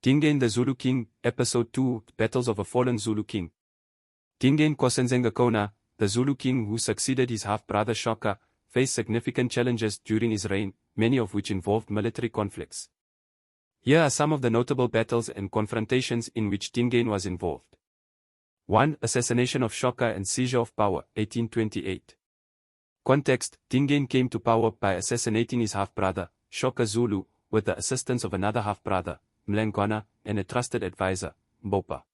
Dingane the Zulu King, Episode 2, Battles of a Fallen Zulu King. Dingane kaSenzangakhona, the Zulu king who succeeded his half-brother Shaka, faced significant challenges during his reign, many of which involved military conflicts. Here are some of the notable battles and confrontations in which Dingane was involved. 1. Assassination of Shaka and seizure of power, 1828. Context: Dingane came to power by assassinating his half-brother, Shaka Zulu, with the assistance of another half-brother, Ncome, and a trusted advisor, Mpande.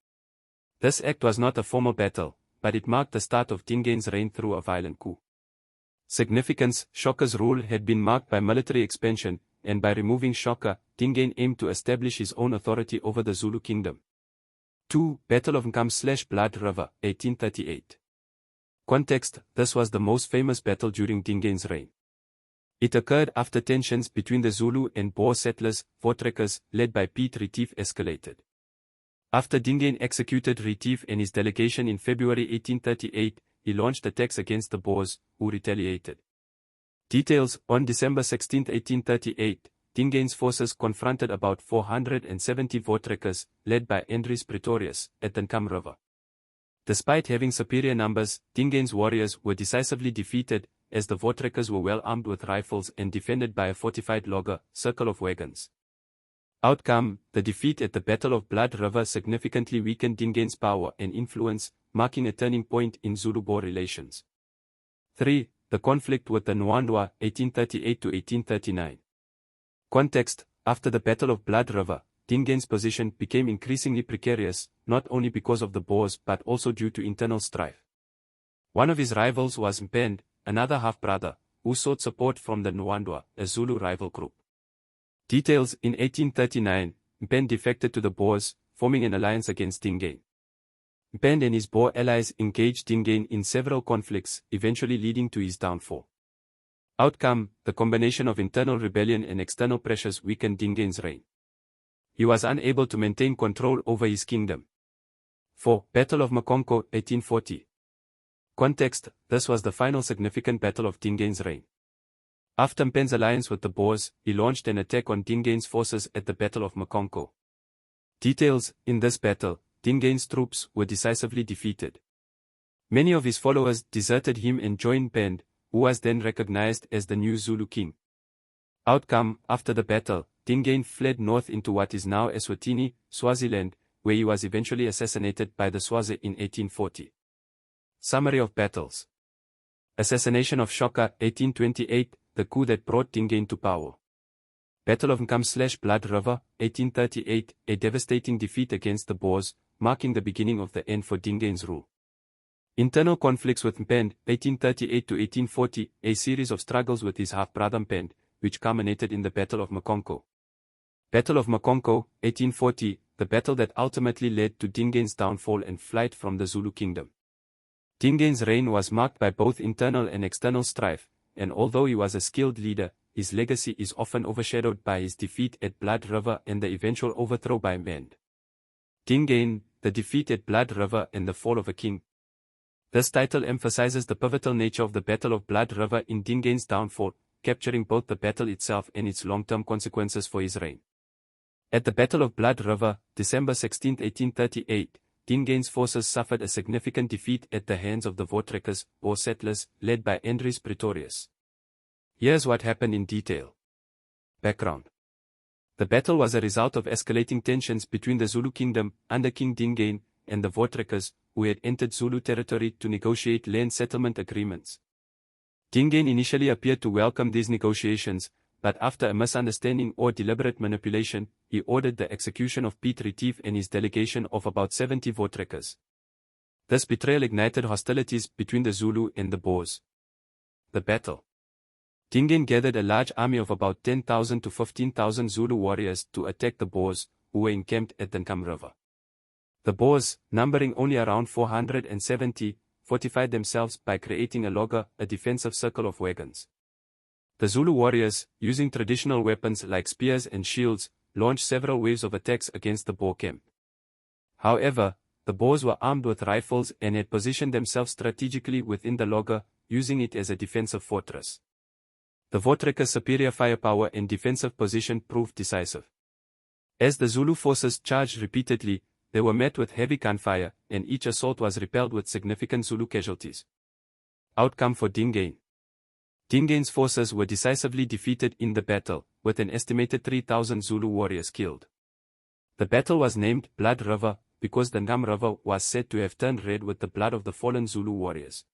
This act was not a formal battle, but it marked the start of Dingane's reign through a violent coup. Significance: Shaka's rule had been marked by military expansion, and by removing Shaka, Dingane aimed to establish his own authority over the Zulu kingdom. 2. Battle of Ncome/Blood River, 1838. Context: this was the most famous battle during Dingane's reign. It occurred after tensions between the Zulu and Boer settlers, Voortrekkers, led by Piet Retief, escalated. After Dingane executed Retief and his delegation in February 1838, he launched attacks against the Boers, who retaliated. Details: on December 16, 1838, Dingane's forces confronted about 470 Voortrekkers, led by Andries Pretorius, at the Ncome River. Despite having superior numbers, Dingane's warriors were decisively defeated, as the Voortrekkers were well armed with rifles and defended by a fortified logger, circle of wagons. Outcome: the defeat at the Battle of Blood River significantly weakened Dingane's power and influence, marking a turning point in Zulu-Boer relations. 3. The conflict with the Nwandwa, 1838–1839. Context: after the Battle of Blood River, Dingane's position became increasingly precarious, not only because of the Boers but also due to internal strife. One of his rivals was Mpande, another half-brother, who sought support from the Nwandwa, a Zulu rival group. Details: in 1839, Mpande defected to the Boers, forming an alliance against Dingane. Mpande and his Boer allies engaged Dingane in several conflicts, eventually leading to his downfall. Outcome: the combination of internal rebellion and external pressures weakened Dingane's reign. He was unable to maintain control over his kingdom. 4. Battle of Maqongqo, 1840. Context: this was the final significant battle of Dingane's reign. After Mpande's alliance with the Boers, he launched an attack on Dingane's forces at the Battle of Maqongqo. Details: in this battle, Dingane's troops were decisively defeated. Many of his followers deserted him and joined Mpande, who was then recognized as the new Zulu king. Outcome: after the battle, Dingane fled north into what is now Eswatini, Swaziland, where he was eventually assassinated by the Swazi in 1840. Summary of battles. Assassination of Shaka, 1828, the coup that brought Dingane to power. Battle of Ncome/Blood River, 1838, a devastating defeat against the Boers, marking the beginning of the end for Dingane's rule. Internal conflicts with Mpande, 1838–1840, a series of struggles with his half-brother Mpande, which culminated in the Battle of Maqongqo. Battle of Maqongqo, 1840, the battle that ultimately led to Dingane's downfall and flight from the Zulu kingdom. Dingane's reign was marked by both internal and external strife, and although he was a skilled leader, his legacy is often overshadowed by his defeat at Blood River and the eventual overthrow by Mpande. Dingane, the defeat at Blood River and the fall of a king. This title emphasizes the pivotal nature of the Battle of Blood River in Dingane's downfall, capturing both the battle itself and its long-term consequences for his reign. At the Battle of Blood River, December 16, 1838, Dingane's forces suffered a significant defeat at the hands of the Voortrekkers, or settlers, led by Andries Pretorius. Here's what happened in detail. Background. The battle was a result of escalating tensions between the Zulu kingdom, under King Dingane, and the Voortrekkers, who had entered Zulu territory to negotiate land settlement agreements. Dingane initially appeared to welcome these negotiations, but after a misunderstanding or deliberate manipulation, he ordered the execution of Piet Retief and his delegation of about 70 Voortrekkers. This betrayal ignited hostilities between the Zulu and the Boers. The battle. Dingane gathered a large army of about 10,000 to 15,000 Zulu warriors to attack the Boers, who were encamped at the Ncome River. The Boers, numbering only around 470, fortified themselves by creating a logger, a defensive circle of wagons. The Zulu warriors, using traditional weapons like spears and shields, launched several waves of attacks against the Boer camp. However, the Boers were armed with rifles and had positioned themselves strategically within the logger, using it as a defensive fortress. The Voortrekkers' superior firepower and defensive position proved decisive. As the Zulu forces charged repeatedly, they were met with heavy gunfire, and each assault was repelled with significant Zulu casualties. Outcome for Dingane. Dingane's forces were decisively defeated in the battle, with an estimated 3,000 Zulu warriors killed. The battle was named Blood River, because the Ncome River was said to have turned red with the blood of the fallen Zulu warriors.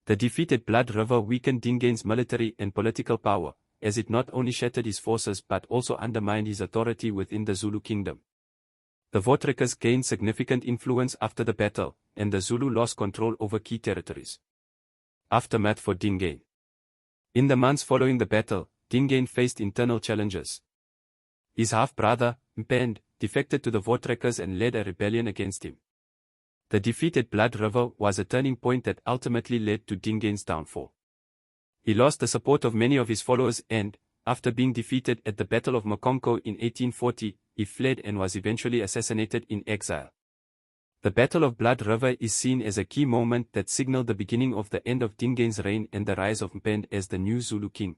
The defeated Blood River weakened Dingane's military and political power, as it not only shattered his forces but also undermined his authority within the Zulu kingdom. The Voortrekkers gained significant influence after the battle, and the Zulu lost control over key territories. Aftermath for Dingane. In the months following the battle, Dingane faced internal challenges. His half-brother, Mpande, defected to the Voortrekkers and led a rebellion against him. The defeated Blood River was a turning point that ultimately led to Dingane's downfall. He lost the support of many of his followers and, after being defeated at the Battle of Maqongqo in 1840, he fled and was eventually assassinated in exile. The Battle of Blood River is seen as a key moment that signaled the beginning of the end of Dingane's reign and the rise of Mpande as the new Zulu king.